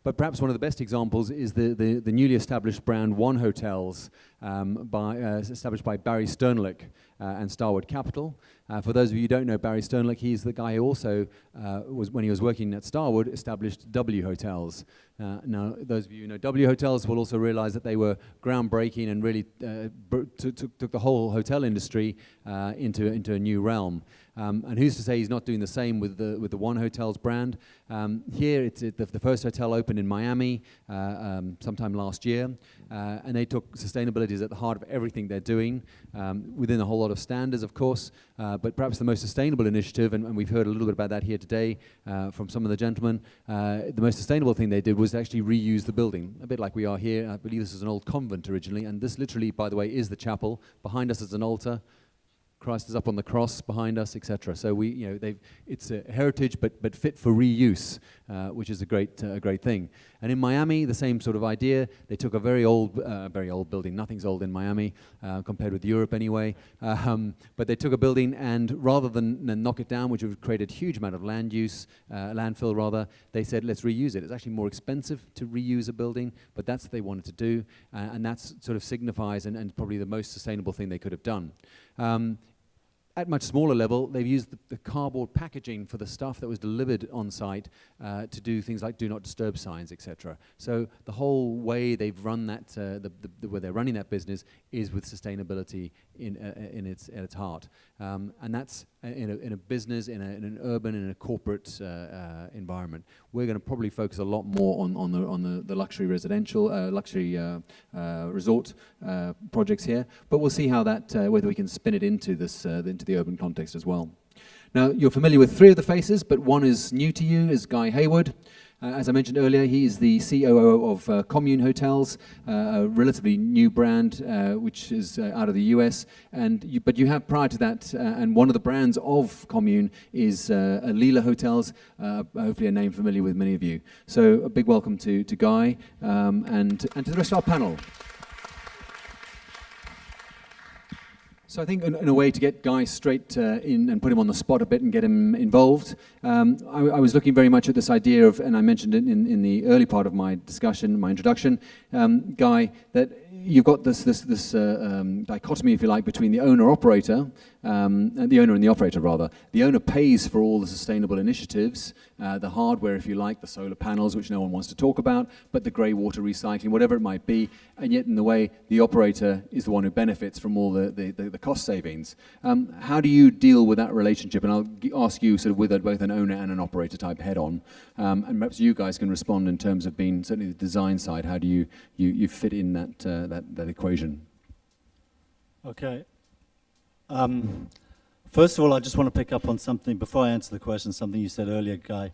But perhaps one of the best examples is the newly established brand One Hotels, established by Barry Sternlicht and Starwood Capital. For those of you who don't know Barry Sternlicht, he's the guy who also, when he was working at Starwood, established W Hotels. Now, those of you who know W Hotels will also realize that they were groundbreaking and really took the whole hotel industry into a new realm. And who's to say he's not doing the same with the One Hotels brand? Here, the first hotel opened in Miami sometime last year, and they took sustainability as at the heart of everything they're doing, within a whole lot of standards, of course, but perhaps the most sustainable initiative, and we've heard a little bit about that here today from some of the gentlemen, the most sustainable thing they did was actually reuse the building, a bit like we are here. I believe this is an old convent originally, and this literally, by the way, is the chapel. Behind us is an altar. Christ is up on the cross behind us, etc. So it's a heritage, but fit for reuse, which is a great thing. And in Miami, the same sort of idea. They took a very old building. Nothing's old in Miami compared with Europe, anyway. But they took a building, and rather than knock it down, which would have created a huge amount of landfill rather, they said let's reuse it. It's actually more expensive to reuse a building, but that's what they wanted to do, and that sort of signifies and probably the most sustainable thing they could have done. At much smaller level, they've used the cardboard packaging for the stuff that was delivered on site to do things like do not disturb signs, etc. So the whole way they've run that, where they're running that business is with sustainability at its heart, and that's in a business, in an urban, in a corporate environment. We're going to probably focus a lot more on the luxury residential, luxury resort projects here, but we'll see how that whether we can spin it into this into the urban context as well. Now, you're familiar with three of the faces, but one is new to you, is Guy Hayward. As I mentioned earlier, he is the COO of Commune Hotels, a relatively new brand which is out of the US. But you have prior to that, and one of the brands of Commune is Leela Hotels, hopefully a name familiar with many of you. So a big welcome to Guy and to the rest of our panel. So I think in a way to get Guy straight in and put him on the spot a bit and get him involved, I was looking very much at this idea of, and I mentioned it in the early part of my discussion, my introduction, Guy, that you've got this dichotomy, if you like, between the owner-operator, the owner and the operator, rather. The owner pays for all the sustainable initiatives, the hardware, if you like, the solar panels, which no one wants to talk about, but the grey water recycling, whatever it might be, and yet in the way, the operator is the one who benefits from all the cost savings. How do you deal with that relationship? And I'll ask you sort of with both an owner and an operator type head-on, and perhaps you guys can respond in terms of being certainly the design side. How do you fit in that equation? Okay. First of all, I just want to pick up on something, before I answer the question, something you said earlier, Guy.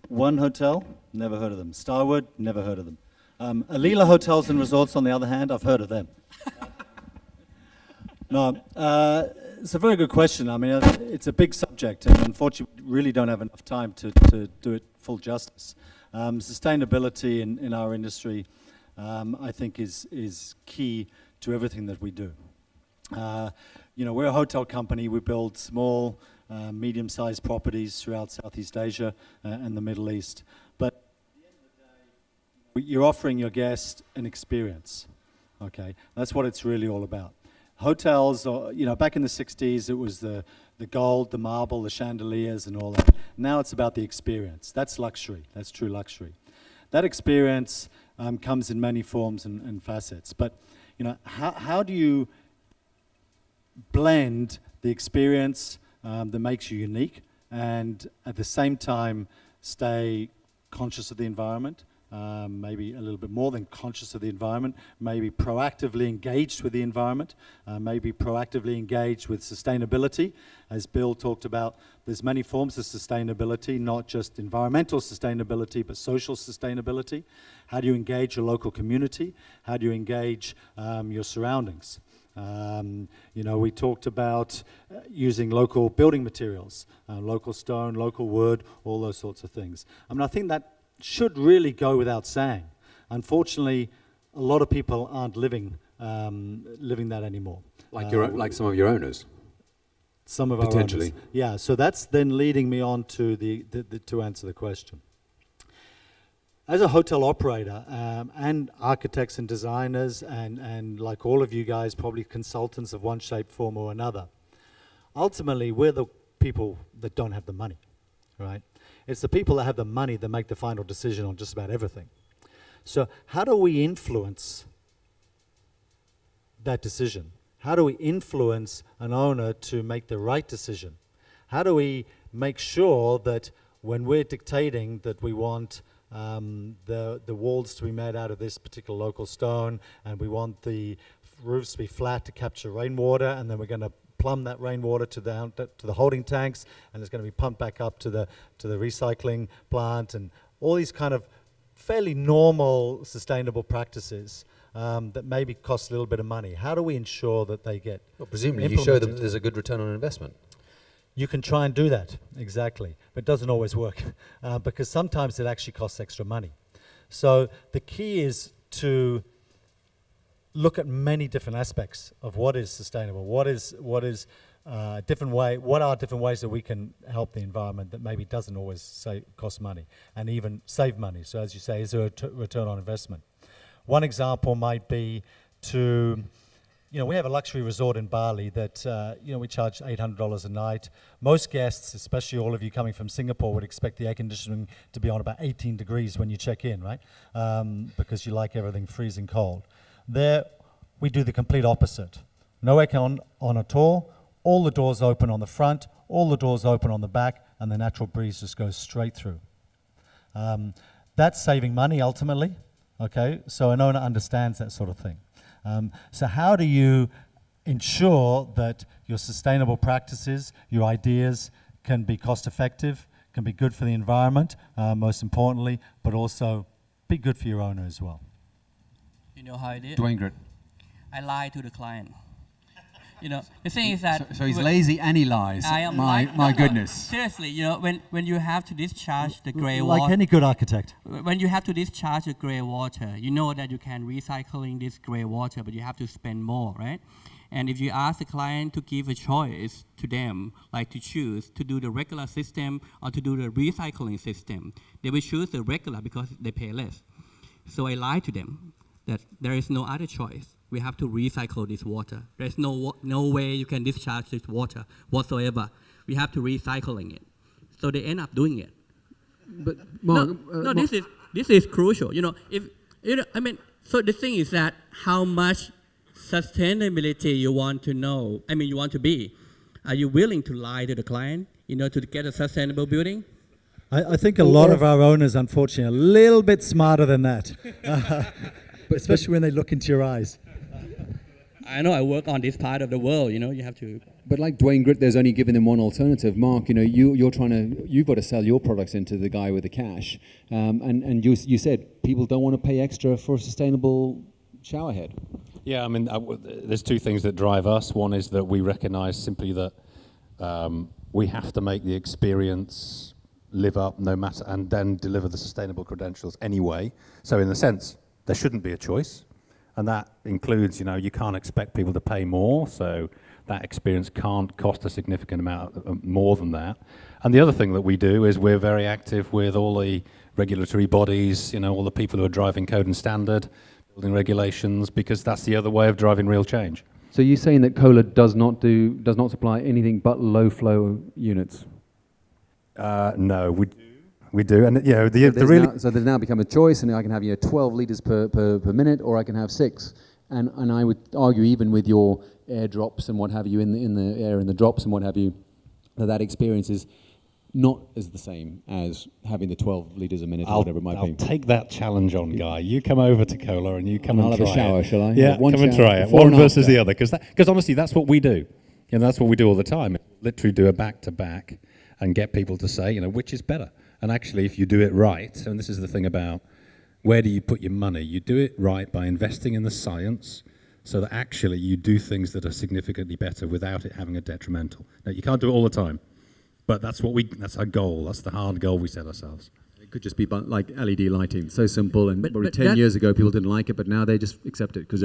One Hotel, never heard of them. Starwood, never heard of them. Leela Hotels and Resorts, on the other hand, I've heard of them. No, it's a very good question. I mean, it's a big subject, and unfortunately, we really don't have enough time to do it full justice. Sustainability in our industry, I think, is key to everything that we do. We're a hotel company. We build small, medium-sized properties throughout Southeast Asia and the Middle East. But at the end of the day, you're offering your guest an experience. Okay, that's what it's really all about. Hotels, back in the 60s, it was the gold, the marble, the chandeliers, and all that. Now it's about the experience. That's luxury. That's true luxury. That experience comes in many forms and facets. But how do you blend the experience that makes you unique and at the same time stay conscious of the environment, maybe a little bit more than conscious of the environment, maybe proactively engaged with the environment, maybe proactively engaged with sustainability. As Bill talked about, there's many forms of sustainability, not just environmental sustainability, but social sustainability. How do you engage your local community? How do you engage your surroundings? We talked about using local building materials, local stone, local wood, all those sorts of things. I mean, I think that should really go without saying. Unfortunately, a lot of people aren't living that anymore. Like some of your owners. Some of our potentially. Owners. Yeah. So that's then leading me on to to answer the question. as a hotel operator, and architects and designers, and like all of you guys, probably consultants of one shape, form, or another, ultimately, we're the people that don't have the money, right? It's the people that have the money that make the final decision on just about everything. So how do we influence that decision? How do we influence an owner to make the right decision? How do we make sure that when we're dictating that we want the walls to be made out of this particular local stone, and we want the roofs to be flat to capture rainwater, and then we're going to plumb that rainwater to the holding tanks, and it's going to be pumped back up to the recycling plant, and all these kind of fairly normal sustainable practices that maybe cost a little bit of money. How do we ensure that they get Well, presumably you show them that there's a good return on investment. You can try and do that, exactly, but it doesn't always work because sometimes it actually costs extra money. So the key is to look at many different aspects of what is sustainable, what are different ways that we can help the environment that maybe doesn't always cost money and even save money. So as you say, is there a return on investment? One example might be to, we have a luxury resort in Bali that, we charge $800 a night. Most guests, especially all of you coming from Singapore, would expect the air conditioning to be on about 18 degrees when you check in, right? Because you like everything freezing cold. There, we do the complete opposite. No aircon on at all the doors open on the front, all the doors open on the back, and the natural breeze just goes straight through. That's saving money ultimately, okay? So an owner understands that sort of thing. So how do you ensure that your sustainable practices, your ideas can be cost effective, can be good for the environment, most importantly, but also be good for your owner as well? You know how I did? Dwayne Grit. I lie to the client. The thing is that... So he's lazy and he lies. I am my goodness. Seriously, when you have to discharge the grey water... Like any good architect. When you have to discharge the grey water, you know that you can recycling this grey water, but you have to spend more, right? And if you ask the client to give a choice to them, like to choose to do the regular system or to do the recycling system, they will choose the regular because they pay less. So I lie to them that there is no other choice. We have to recycle this water. There's no way you can discharge this water whatsoever. We have to recycling it. So they end up doing it. But Mark, this is crucial. So the thing is that how much sustainability you want to know. You want to be. Are you willing to lie to the client, to get a sustainable building? I think a lot of our owners, unfortunately, are a little bit smarter than that, especially when they look into your eyes. I know I work on this part of the world, you have to. But like Dwayne Grit, there's only giving them one alternative. Mark, you've got to sell your products into the guy with the cash. And you said people don't want to pay extra for a sustainable shower head. Yeah, there's two things that drive us. One is that we recognize simply that we have to make the experience live up no matter, and then deliver the sustainable credentials anyway. So in a sense, there shouldn't be a choice. And that includes, you can't expect people to pay more, so that experience can't cost a significant amount more than that. And the other thing that we do is we're very active with all the regulatory bodies, all the people who are driving code and standard, building regulations, because that's the other way of driving real change. So you're saying that Kohler does not supply anything but low flow units? No, we do, and so there's now become a choice, and I can have 12 liters per minute, or I can have 6, and I would argue even with your air drops and what have you in the air and the drops and what have you, that experience is not as the same as having the 12 liters a minute or whatever it might be. I'll take that challenge on, Guy. You come over to Kohler and you come and I'll try have a shower, it. shall I? Yeah, come and try it. One versus the other, because honestly, that's what we do. That's what we do all the time. Literally do a back-to-back and get people to say, which is better. And actually, if you do it right, and this is the thing about where do you put your money? You do it right by investing in the science so that actually you do things that are significantly better without it having a detrimental. Now, you can't do it all the time, but that's our goal. That's the hard goal we set ourselves. It could just be like LED lighting, so simple, and probably 10 years ago people didn't like it, but now they just accept it because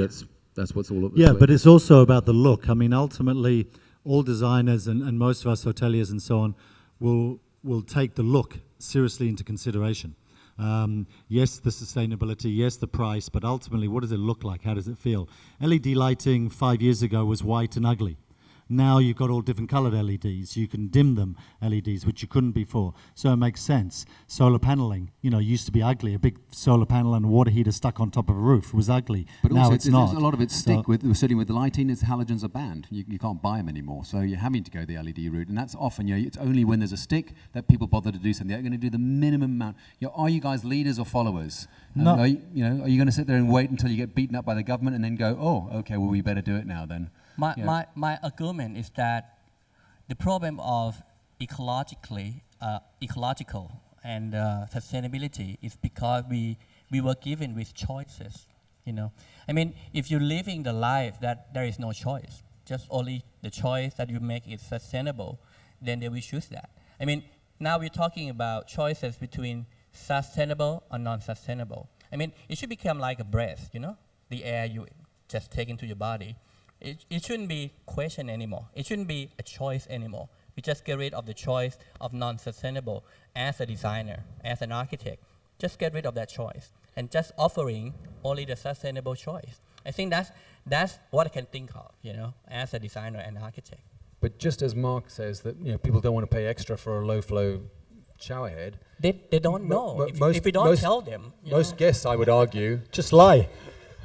that's what's all about. Yeah, but it's also about the look. Ultimately, all designers and most of us hoteliers and so on will take the look seriously into consideration. Yes, the sustainability, yes, the price, but ultimately, what does it look like? How does it feel? LED lighting 5 years ago was white and ugly. Now you've got all different colored LEDs. You can dim them LEDs, which you couldn't before. So it makes sense. Solar paneling, used to be ugly. A big solar panel and a water heater stuck on top of a roof was ugly. But now also it's not. A lot of it certainly with the lighting, is halogens are banned. You can't buy them anymore. So you're having to go the LED route. And that's often, it's only when there's a stick that people bother to do something. They're going to do the minimum amount. Are you guys leaders or followers? No. Are you going to sit there and wait until you get beaten up by the government and then go, oh, okay, well, we better do it now then? My argument is that the problem of ecological and sustainability is because we were given with choices. I mean, if you're living the life that there is no choice, just only the choice that you make is sustainable, then they will choose that. I mean, now we're talking about choices between sustainable or non-sustainable. I mean, it should become like a breath, the air you just take into your body. It shouldn't be questioned anymore. It shouldn't be a choice anymore. We just get rid of the choice of non-sustainable as a designer, as an architect. Just get rid of that choice and just offering only the sustainable choice. I think that's what I can think of, as a designer and architect. But just as Mark says that people don't want to pay extra for a low-flow shower head, they don't know. If we don't tell them, most guests, I would argue, Just lie.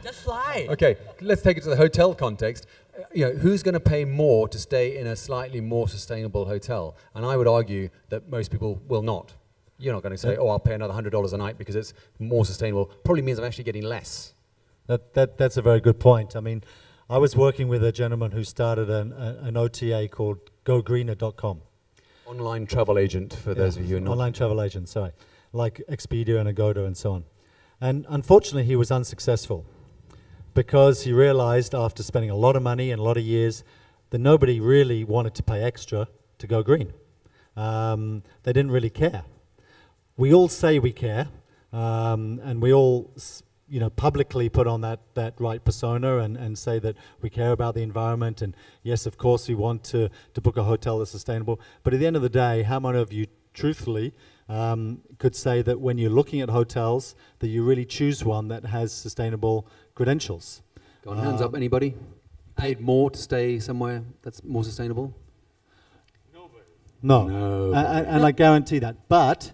just lie. okay, let's take it to the hotel context. Who's going to pay more to stay in a slightly more sustainable hotel? And I would argue that most people will not. You're not going to say, oh, I'll pay another $100 a night because it's more sustainable. Probably means I'm actually getting less. That's a very good point. I mean, I was working with a gentleman who started an OTA called GoGreener.com. Online travel agent, for those of you who are not. Online travel agent, sorry. Like Expedia and Agoda and so on. And unfortunately, he was unsuccessful because he realized after spending a lot of money and a lot of years that nobody really wanted to pay extra to go green. They didn't really care. We all say we care, and we all publicly put on that right persona and say that we care about the environment, and yes, of course, we want to book a hotel that's sustainable. But at the end of the day, how many of you truthfully could say that when you're looking at hotels, that you really choose one that has sustainable credentials? Go on, hands up, anybody? Paid more to stay somewhere that's more sustainable? No. And I guarantee that. But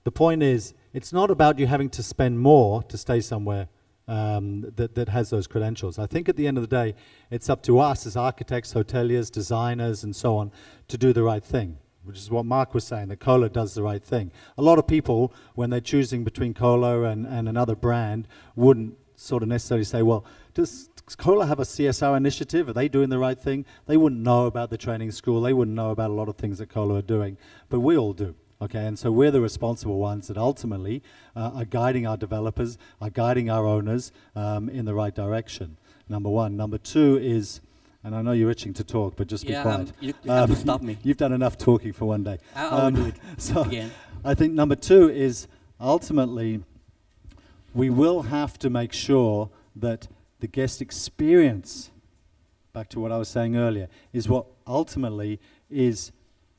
the point is, it's not about you having to spend more to stay somewhere that has those credentials. I think at the end of the day, it's up to us as architects, hoteliers, designers, and so on, to do the right thing, which is what Mark was saying, that Kohler does the right thing. A lot of people, when they're choosing between Kohler and another brand, wouldn't sort of necessarily say, well, does Kohler have a CSR initiative? Are they doing the right thing? They wouldn't know about the training school. They wouldn't know about a lot of things that Kohler are doing. But we all do. Okay, and so we're the responsible ones that ultimately are guiding our developers, are guiding our owners in the right direction. Number one. Number two is, and I know you're itching to talk, but just be quiet. You have to stop me. You've done enough talking for one day. I'll do it so again. I think number two is ultimately we will have to make sure that the guest experience, back to what I was saying earlier, is what ultimately is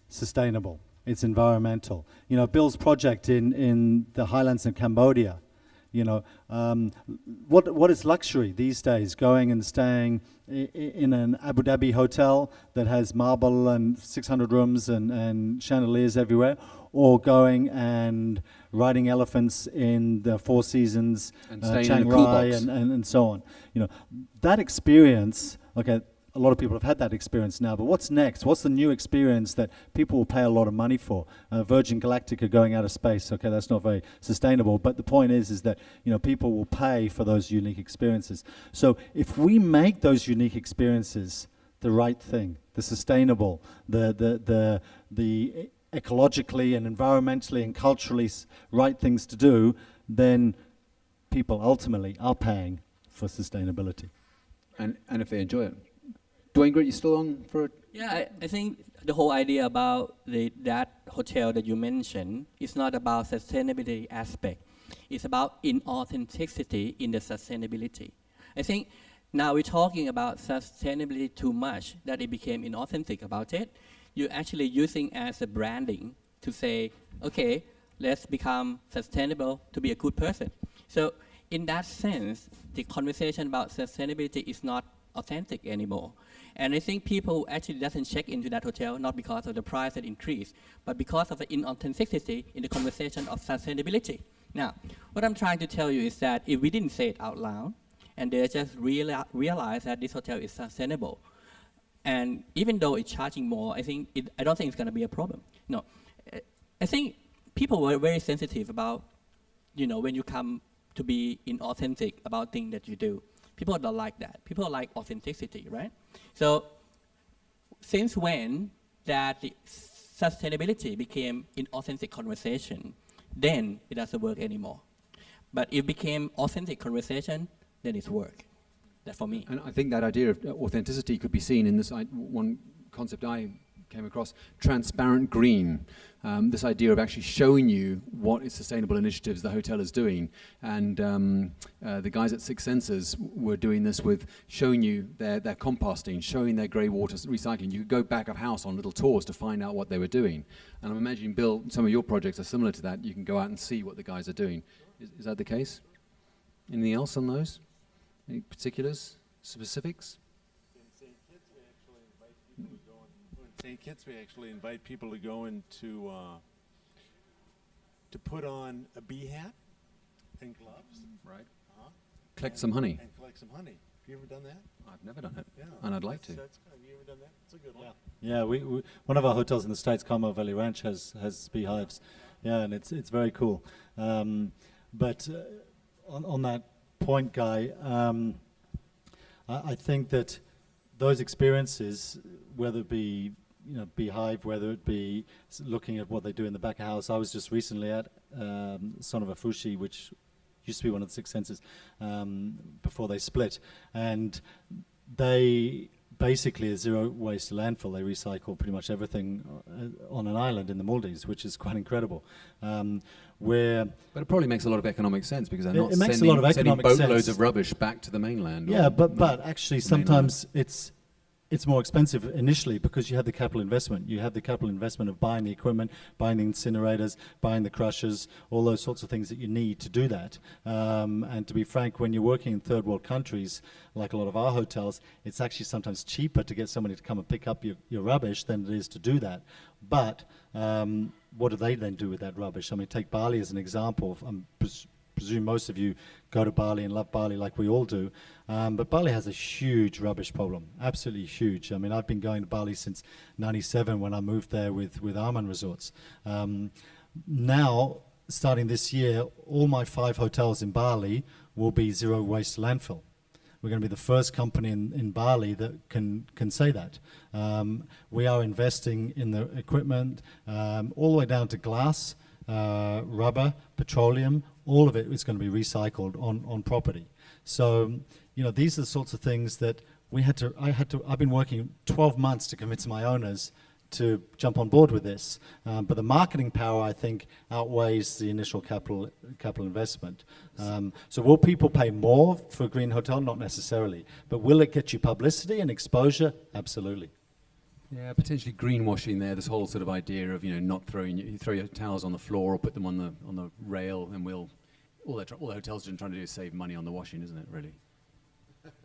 sustainable. It's environmental. Bill's project in the highlands of Cambodia, what is luxury these days? Going and staying in an Abu Dhabi hotel that has marble and 600 rooms and chandeliers everywhere, or going and riding elephants in the Four Seasons, And staying Chiang in a cool Rai box. and so on. That experience, okay, a lot of people have had that experience now, but what's next? What's the new experience that people will pay a lot of money for? Virgin Galactica going out of space, okay, that's not very sustainable, but the point is that people will pay for those unique experiences. So if we make those unique experiences the right thing, the sustainable, the ecologically and environmentally and culturally right things to do, then people ultimately are paying for sustainability. And if they enjoy it. Dwayne Grit, you still on for it? Yeah, I think the whole idea about that hotel that you mentioned is not about sustainability aspect. It's about inauthenticity in the sustainability. I think now we're talking about sustainability too much that it became inauthentic about it. You're actually using as a branding to say, okay, let's become sustainable to be a good person. So in that sense, the conversation about sustainability is not authentic anymore. And I think people actually doesn't check into that hotel not because of the price that increased, but because of the inauthenticity in the conversation of sustainability. Now, what I'm trying to tell you is that if we didn't say it out loud, and they just realize that this hotel is sustainable, and even though it's charging more, I don't think it's going to be a problem. No, I think people were very sensitive about, when you come to be inauthentic about things that you do. People don't like that. People like authenticity, right? So since when that the sustainability became inauthentic conversation, then it doesn't work anymore. But if it became authentic conversation, then it's work. That for me. And I think that idea of authenticity could be seen in this one concept I came across, transparent green. This idea of actually showing you what is sustainable initiatives the hotel is doing. And the guys at Six Senses were doing this with showing you their composting, showing their grey water recycling. You could go back of house on little tours to find out what they were doing. And I'm imagining, Bill, some of your projects are similar to that. You can go out and see what the guys are doing. Is that the case? Anything else on those? Any particulars, specifics? In St. Kitts, we actually invite people to go into to put on a bee hat and gloves. Right. Collect some honey. And collect some honey. Have you ever done that? I've never done it, Yeah. and I'd like to. Have you ever done that? It's a good one. Yeah, we one of our hotels in the States, Carmel Valley Ranch, has beehives. Yeah, and it's very cool. But on that point, Guy, I think that those experiences, whether it be beehive, whether it be looking at what they do in the back of house. I was just recently at Sonova Fushi, which used to be one of the Six Senses before they split, and they basically are zero waste to landfill. They recycle pretty much everything on an island in the Maldives, which is quite incredible. But it probably makes a lot of economic sense because they're not it makes a sending, lot of sending economic boatloads sense. of rubbish back to the mainland. Yeah, or but actually the mainland. sometimes it's more expensive initially because you have the capital investment. You have the capital investment of buying the equipment, buying the incinerators, buying the crushers, all those sorts of things that you need to do that. And to be frank, when you're working in third world countries, like a lot of our hotels, it's actually sometimes cheaper to get somebody to come and pick up your rubbish than it is to do that. But what do they then do with that rubbish? I mean, take Bali as an example. Presume most of you go to Bali and love Bali like we all do, but Bali has a huge rubbish problem, absolutely huge. I mean, I've been going to Bali since '97 when I moved there with Arman Resorts. Now, starting this year, all my 5 hotels in Bali will be zero waste to landfill. We're going to be the first company in Bali that can say that. We are investing in the equipment all the way down to glass, rubber, petroleum. All of it is going to be recycled on property. So, these are the sorts of things that I've been working 12 months to convince my owners to jump on board with this. But the marketing power, I think, outweighs the initial capital investment. So will people pay more for a green hotel? Not necessarily. But will it get you publicity and exposure? Absolutely. Yeah, potentially greenwashing there. This whole sort of idea of not throwing you throw your towels on the floor or put them on the rail, and all the hotels are trying to do is save money on the washing, isn't it? Really.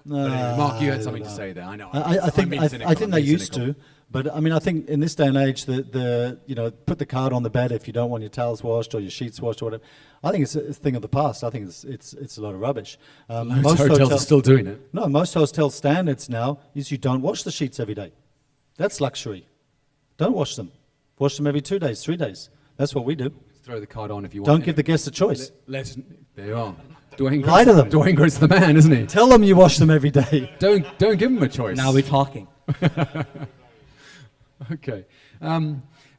But anyway, Mark, you had something to say there. I know. I think they used to, but I mean, I think in this day and age, put the card on the bed if you don't want your towels washed or your sheets washed or whatever. I think it's a thing of the past. I think it's a lot of rubbish. Most hotels are still doing it. No, most hotel standards now is you don't wash the sheets every day. That's luxury. Don't wash them. Wash them every 2 days, 3 days. That's what we do. Throw the card on if you want. Don't give the guests a choice. There you are. Dwayne Lie to them. Dwayne Gross the man, isn't he? Tell them you wash them every day. Don't give them a choice. Now we're talking. Okay.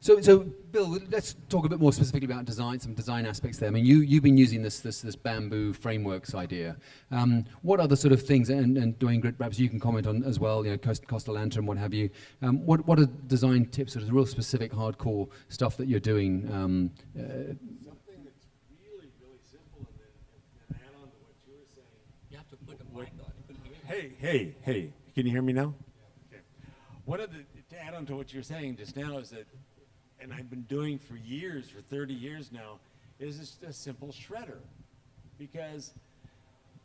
So Bill, let's talk a bit more specifically about design, some design aspects there. I mean, you've been using this bamboo frameworks idea. What other sort of things, and Dwayne, perhaps you can comment on as well, Costa Lantern, what have you. What are design tips, sort of real specific, hardcore stuff that you're doing? Something that's really, really simple and add on to what you were saying. You have to put the mic on. Hey, can you hear me now? Okay. To add on to what you're saying just now is that, and I've been doing for years, for 30 years now, is just a simple shredder. Because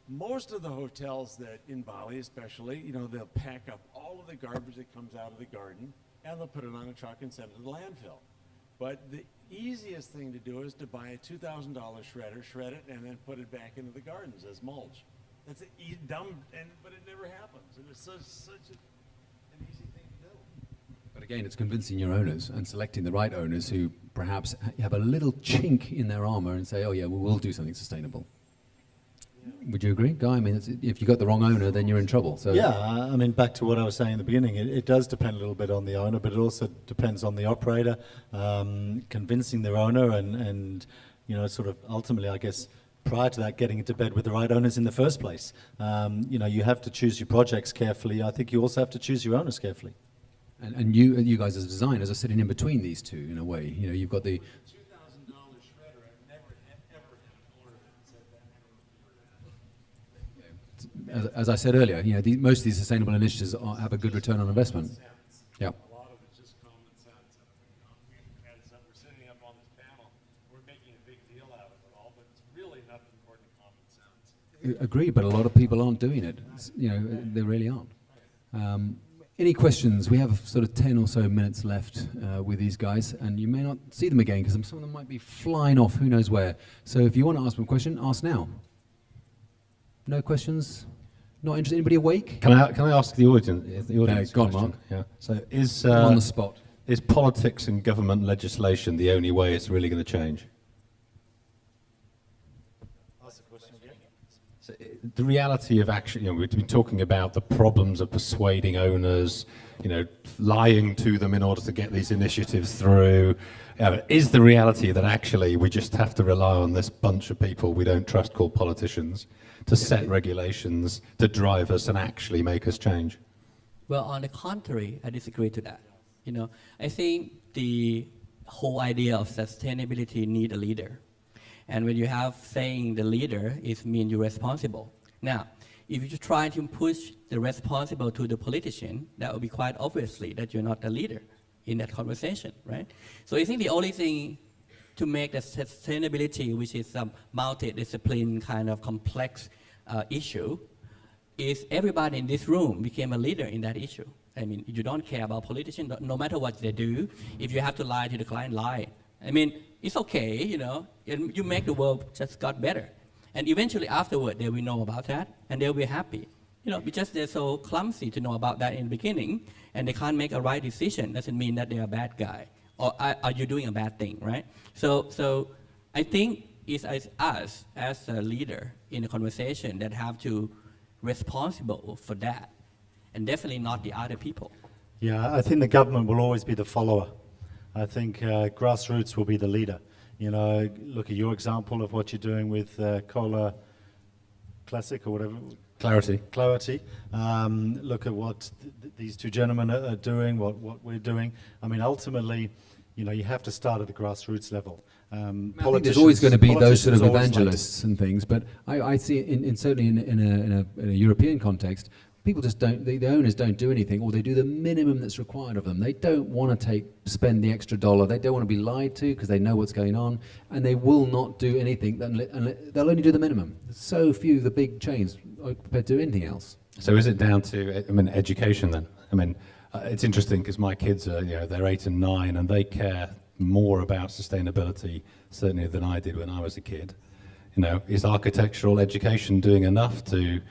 most of the hotels that, in Bali especially, you know, they'll pack up all of the garbage that comes out of the garden and they'll put it on a truck and send it to the landfill. But the easiest thing to do is to buy a $2,000 shredder, shred it, and then put it back into the gardens as mulch. That's dumb, but it never happens. And it's such an easy thing to do. But again, it's convincing your owners and selecting the right owners who perhaps have a little chink in their armor and say, oh yeah, we'll do something sustainable. Would you agree, Guy? I mean, if you got the wrong owner, then you're in trouble. So yeah, I mean, back to what I was saying in the beginning, it does depend a little bit on the owner, but it also depends on the operator, convincing their owner and, you know, sort of ultimately, I guess, prior to that, getting into bed with the right owners in the first place. You know, you have to choose your projects carefully. I think you also have to choose your owners carefully. And you guys as designers are sitting in between these two in a way. You know, you've got the $2,000 shredder, I've never ever had an owner that said that. as I said earlier, you know, most of these sustainable initiatives have a good return on investment. Yeah. A lot of it's just common sense. As we're sitting up on this panel, we're making a big deal out of it all, but it's really nothing more than common sense. Agree, but a lot of people aren't doing it. You know, they really aren't. Any questions? We have sort of 10 or so minutes left with these guys, and you may not see them again because some of them might be flying off who knows where. So if you want to ask them a question, ask now. No questions? Not interested? Anybody awake? Can I ask the audience? The audience go on, question? Mark. Yeah. So is On the spot. is politics and government legislation the only way it's really going to change? So the reality of action, you know, we've been talking about the problems of persuading owners, you know, lying to them in order to get these initiatives through. Is the reality that actually we just have to rely on this bunch of people we don't trust called politicians to set regulations, to drive us and actually make us change? Well, on the contrary, I disagree to that. You know, I think the whole idea of sustainability need a leader. And when you have saying the leader, it means you're responsible. Now, if you try to push the responsible to the politician, that would be quite obviously that you're not the leader in that conversation, right? So I think the only thing to make the sustainability, which is a multi-discipline kind of complex issue, is everybody in this room became a leader in that issue. I mean, you don't care about politicians, no matter what they do. If you have to lie to the client, lie. I mean, it's okay, you know, and you make the world just got better. And eventually afterward, they will know about that, and they'll be happy. You know, because they're so clumsy to know about that in the beginning, and they can't make a right decision, doesn't mean that they're a bad guy, or are you doing a bad thing, right? So I think it's us as a leader in the conversation that have to responsible for that, and definitely not the other people. Yeah, I think the government will always be the follower. I think grassroots will be the leader. You know, look at your example of what you're doing with Kohler Classic or whatever. Clarity. Look at what these two gentlemen are doing, what we're doing. I mean, ultimately, you know, you have to start at the grassroots level. I think there's always going to be those sort of evangelists and things, but I see certainly in a European context, people just don't, the owners don't do anything, or they do the minimum that's required of them. They don't want to spend the extra dollar. They don't want to be lied to because they know what's going on, and they will not do anything. They'll only do the minimum. There's so few the big chains are prepared to do anything else. So is it down to, I mean, education then? I mean, it's interesting because my kids are, you know, they're 8 and 9, and they care more about sustainability certainly than I did when I was a kid. You know, is architectural education doing enough to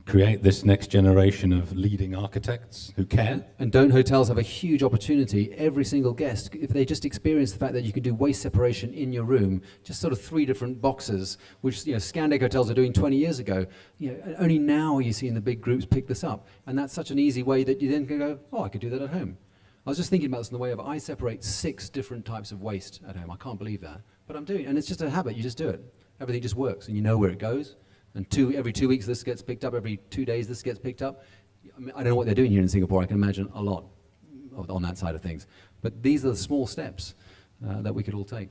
create this next generation of leading architects who care? And don't hotels have a huge opportunity? Every single guest, if they just experience the fact that you can do waste separation in your room, just sort of 3 different boxes, which, you know, Scandic hotels are doing 20 years ago. You know, only now are you seeing the big groups pick this up, and that's such an easy way that you then can go, oh, I could do that at home. I was just thinking about this in the way of I separate 6 different types of waste at home. I can't believe that, but I'm doing it, and it's just a habit. You just do it. Everything just works, and you know where it goes. And every 2 weeks this gets picked up, every 2 days this gets picked up. I mean, I don't know what they're doing here in Singapore. I can imagine a lot on that side of things. But these are the small steps that we could all take.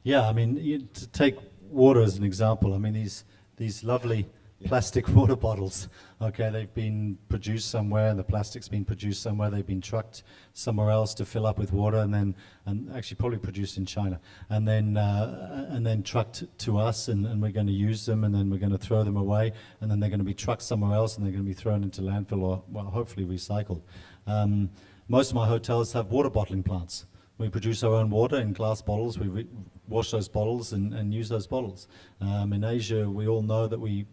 Yeah, I mean, to take water as an example, I mean, these lovely plastic water bottles. Okay, they've been produced somewhere, and the plastic's been produced somewhere. They've been trucked somewhere else to fill up with water, and actually probably produced in China, and then trucked to us, and we're going to use them, and then we're going to throw them away, and then they're going to be trucked somewhere else, and they're going to be thrown into landfill or, well, hopefully recycled. Most of my hotels have water bottling plants. We produce our own water in glass bottles. We wash those bottles and use those bottles. In Asia, we all know that we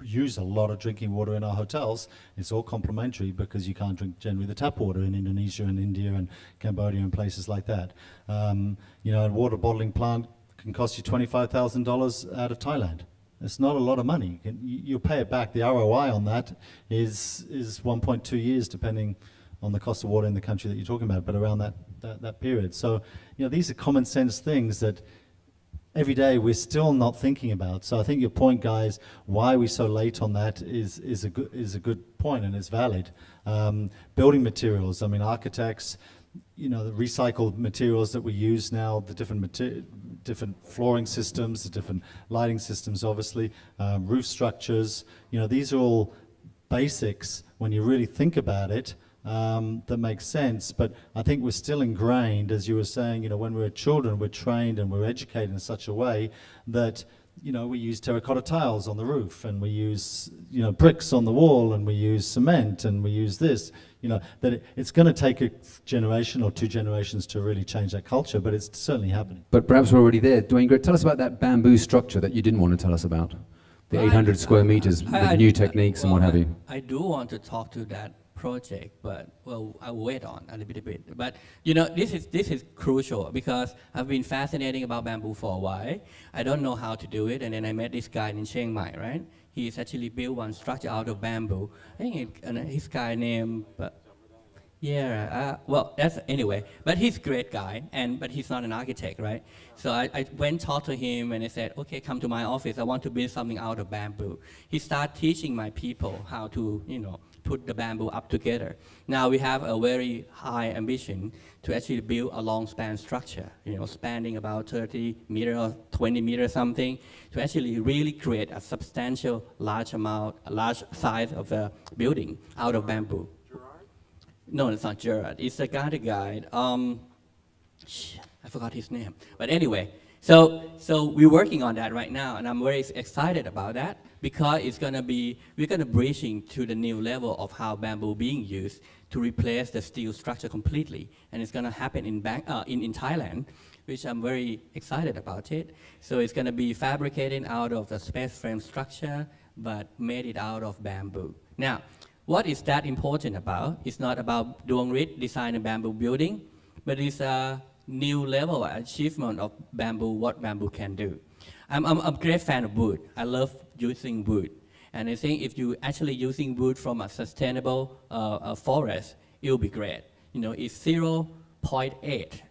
use a lot of drinking water in our hotels. It's all complimentary because you can't drink generally the tap water in Indonesia and India and Cambodia and places like that. You know, a water bottling plant can cost you $25,000 out of Thailand. It's not a lot of money. You'll pay it back. The ROI on that is 1.2 years, depending on the cost of water in the country that you're talking about, but around that period. So, you know, these are common sense things that every day we're still not thinking about. So I think your point, guys, why we're so late on that is a good point, and it's valid. Building materials, I mean, architects, you know, the recycled materials that we use now, the different flooring systems, the different lighting systems, obviously, roof structures, you know, these are all basics when you really think about it. That makes sense, but I think we're still ingrained, as you were saying, you know, when we're children, we're trained and we're educated in such a way that, you know, we use terracotta tiles on the roof, and we use, you know, bricks on the wall, and we use cement, and we use this, you know, that it's going to take a generation or 2 generations to really change that culture, but it's certainly happening. But perhaps we're already there. Dwayne, tell us about that bamboo structure that you didn't want to tell us about. The 800 square meters with new techniques and what have you. I do want to talk to that project, but well, I'll wait on a little bit. But you know, this is crucial because I've been fascinating about bamboo for a while. I don't know how to do it, and then I met this guy in Chiang Mai, right? He's actually built one structure out of bamboo. I think his guy named, well, that's anyway. But he's a great guy, but he's not an architect, right? So I went talk to him, and I said, okay, come to my office. I want to build something out of bamboo. He started teaching my people how to, you know, put the bamboo up together. Now we have a very high ambition to actually build a long span structure, you know, spanning about 30 meters or 20 meters something, to actually really create a substantial, large size of a building out of bamboo. Gerard? No, it's not Gerard. It's a guy. I forgot his name. But anyway, so we're working on that right now, and I'm very excited about that because we're gonna bridging to the new level of how bamboo being used to replace the steel structure completely, and it's gonna happen in Thailand, which I'm very excited about it. So it's gonna be fabricated out of the space frame structure, but made it out of bamboo. Now, what is that important about? It's not about Duong Rit design a bamboo building, but it's a new level achievement of bamboo, what bamboo can do. I'm a great fan of wood. I love using wood. And I think if you actually using wood from a sustainable forest, it will be great. You know, it's 0.8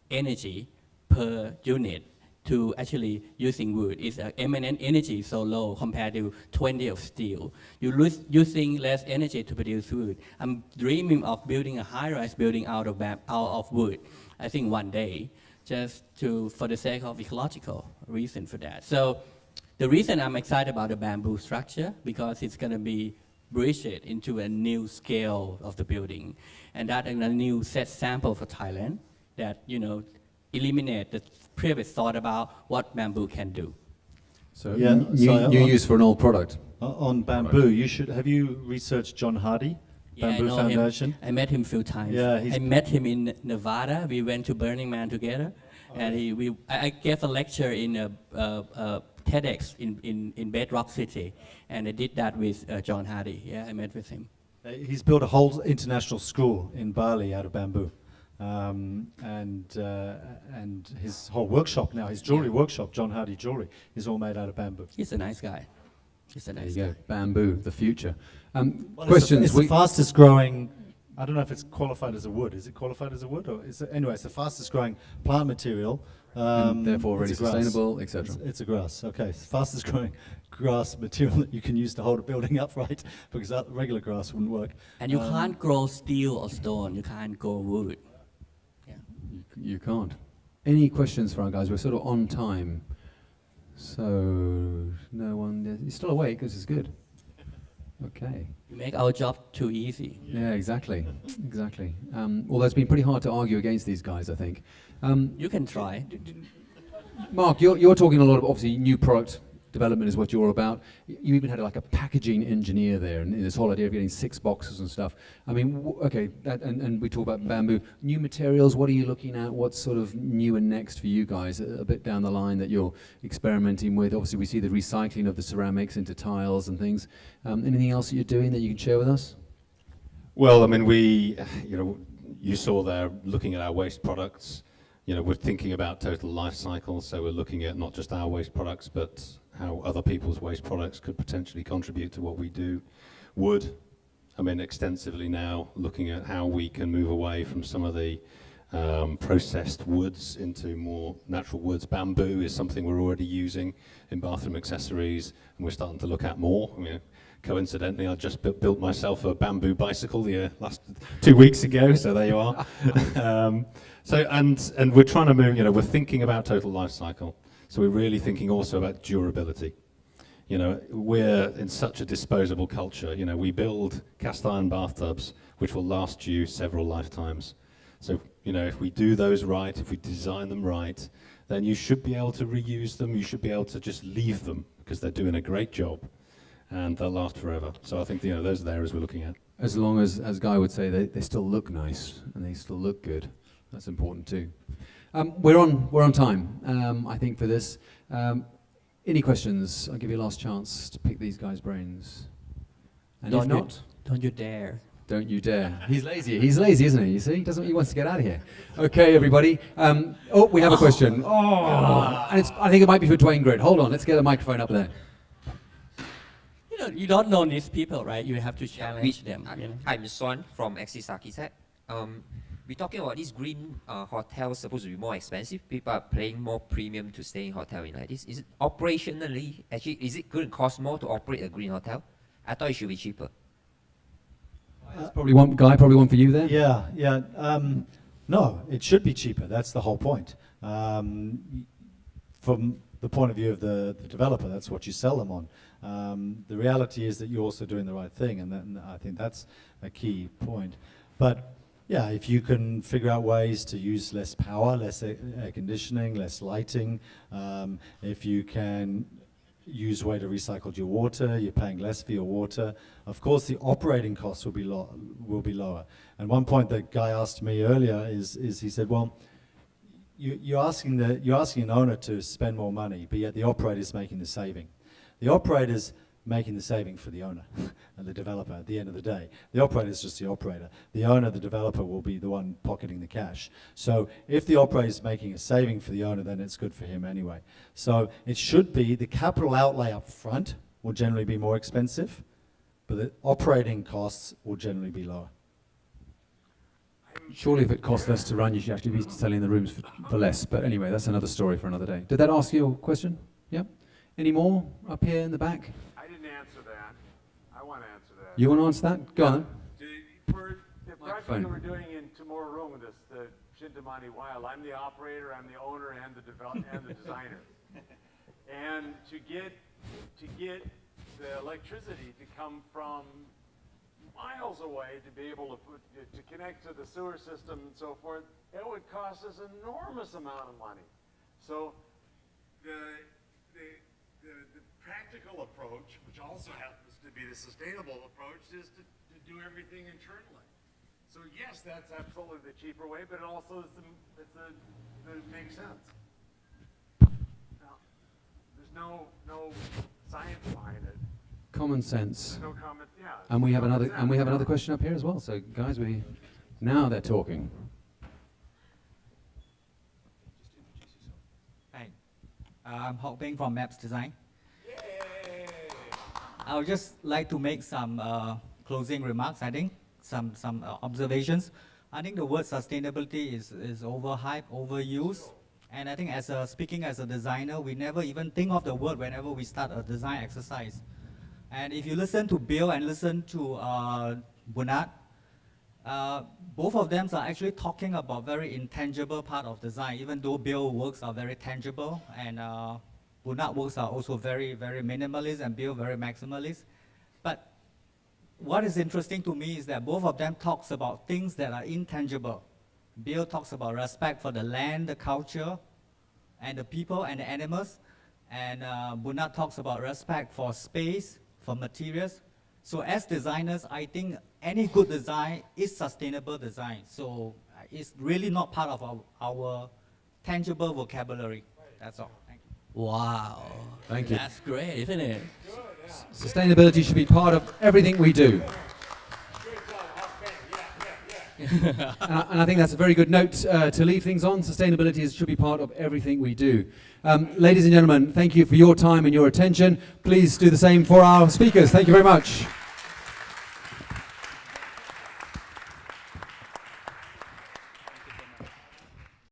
energy per unit to actually using wood. It's an eminent energy so low compared to 20 of steel. You're using less energy to produce wood. I'm dreaming of building a high-rise building out of wood. I think one day, just for the sake of ecological reason for that. So the reason I'm excited about the bamboo structure, because it's going to be bridged into a new scale of the building, and that in a new set sample for Thailand that, you know, eliminate the previous thought about what bamboo can do. So yeah, new use for an old product. On bamboo, have you researched John Hardy? Bamboo I know Foundation? him. I met him a few times. Yeah, I met him in Nevada. We went to Burning Man together, and I gave a lecture in TEDx in Bedrock City, and I did that with John Hardy. Yeah, I met with him. He's built a whole international school in Bali out of bamboo, and his whole workshop now, his jewelry workshop, John Hardy Jewelry, is all made out of bamboo. He's a nice guy. He's a nice guy. There you go. Bamboo, the future. Well, Questions? It's the fastest growing. I don't know if it's qualified as a wood. Is it qualified as a wood, or anyway? It's the fastest growing plant material. And therefore really it's a grass. sustainable, etc. It's a grass. Okay, it's the fastest growing grass material that you can use to hold a building upright, because that regular grass wouldn't work. And you can't grow steel or stone. You can't grow wood. Yeah. You can't. Any questions for our guys? We're sort of on time. So, no one, he's still awake, this is good. Okay. You make our job too easy. Yeah, exactly, exactly. Although it's been pretty hard to argue against these guys, I think. You can try. Mark, you're talking a lot of, obviously, new product development is what you're about. You even had like a packaging engineer there, and this whole idea of getting 6 boxes and stuff. I mean, okay, and we talk about bamboo. New materials, what are you looking at? What's sort of new and next for you guys a bit down the line that you're experimenting with? Obviously, we see the recycling of the ceramics into tiles and things. Anything else that you're doing that you can share with us? Well, I mean, you saw there, looking at our waste products, we're thinking about total life cycle, so we're looking at not just our waste products, but how other people's waste products could potentially contribute to what we do. Wood, I mean, extensively now, looking at how we can move away from some of the processed woods into more natural woods. Bamboo is something we're already using in bathroom accessories, and we're starting to look at more. I mean, coincidentally, I just built myself a bamboo bicycle last 2 weeks ago, so there you are. And we're trying to move, we're thinking about total life cycle. So we're really thinking also about durability. We're in such a disposable culture. We build cast iron bathtubs, which will last you several lifetimes. So, if we do those right, if we design them right, then you should be able to reuse them. You should be able to just leave them because they're doing a great job and they'll last forever. So I think, those are the areas we're looking at. As long as Guy would say, they still look nice and they still look good. That's important too. We're on time, I think, for this. Any questions? I'll give you a last chance to pick these guys' brains. And if not, Don't you dare. don't you dare. He's lazy. He's lazy, isn't he? You see, he wants to get out of here. Okay, everybody. We have a question. And I think it might be for Dwayne Grid. Hold on, let's get a microphone up there. You don't know these people, right? You have to challenge them. I'm Swan from Axis Architect. We're talking about these green hotels supposed to be more expensive. People are paying more premium to stay in hotel in like this. Is it operationally, actually, is it going to cost more to operate a green hotel? I thought it should be cheaper. Probably one for you there. Yeah. No, it should be cheaper. That's the whole point. From the point of view of the developer, that's what you sell them on. The reality is that you're also doing the right thing, and I think that's a key point. But yeah, if you can figure out ways to use less power, less air conditioning, less lighting, if you can use way to recycle your water, you're paying less for your water. Of course, the operating costs will be lower. And one point that Guy asked me earlier is he said, well, you're asking an owner to spend more money, but yet the operator's making the saving. The operator's making the saving for the owner and the developer at the end of the day. The operator is just the operator. The owner, the developer, will be the one pocketing the cash. So if the operator is making a saving for the owner, then it's good for him anyway. So it should be the capital outlay up front will generally be more expensive, but the operating costs will generally be lower. Surely if it costs less to run, you should actually be selling the rooms for less. But anyway, that's another story for another day. Did that answer your question? Yeah? Any more up here in the back? I didn't answer that. I want to answer that. You want to answer that? Go on. For the project that we're doing in Tomorrow with us, the Shintamani Wild, I'm the operator, I'm the owner, and the designer. And to get the electricity to come from miles away to be able to connect to the sewer system and so forth, it would cost us an enormous amount of money. So the practical approach, which also happens to be the sustainable approach, is to do everything internally. So yes, that's absolutely the cheaper way, but it also it makes sense. Now, there's no science behind it. Common sense. No comment. Yeah. And we have another question up here as well. So guys, now they're talking. Hi, I'm Hok Beng from Maps Design. I would just like to make some closing remarks. I think some observations. I think the word sustainability is overhyped, overused, and I think speaking as a designer, we never even think of the word whenever we start a design exercise. And if you listen to Bill and listen to Bernard, both of them are actually talking about very intangible part of design, even though Bill's works are very tangible and Bunat works are also very, very minimalist and Bill very maximalist. But what is interesting to me is that both of them talks about things that are intangible. Bill talks about respect for the land, the culture, and the people and the animals. And Bunat talks about respect for space, for materials. So as designers, I think any good design is sustainable design. So it's really not part of our tangible vocabulary. That's all. Thank you. Wow. Thank you. That's great, isn't it? Sustainability should be part of everything we do. And I think that's a very good note to leave things on. Sustainability should be part of everything we do. Ladies and gentlemen, thank you for your time and your attention. Please do the same for our speakers. Thank you very much.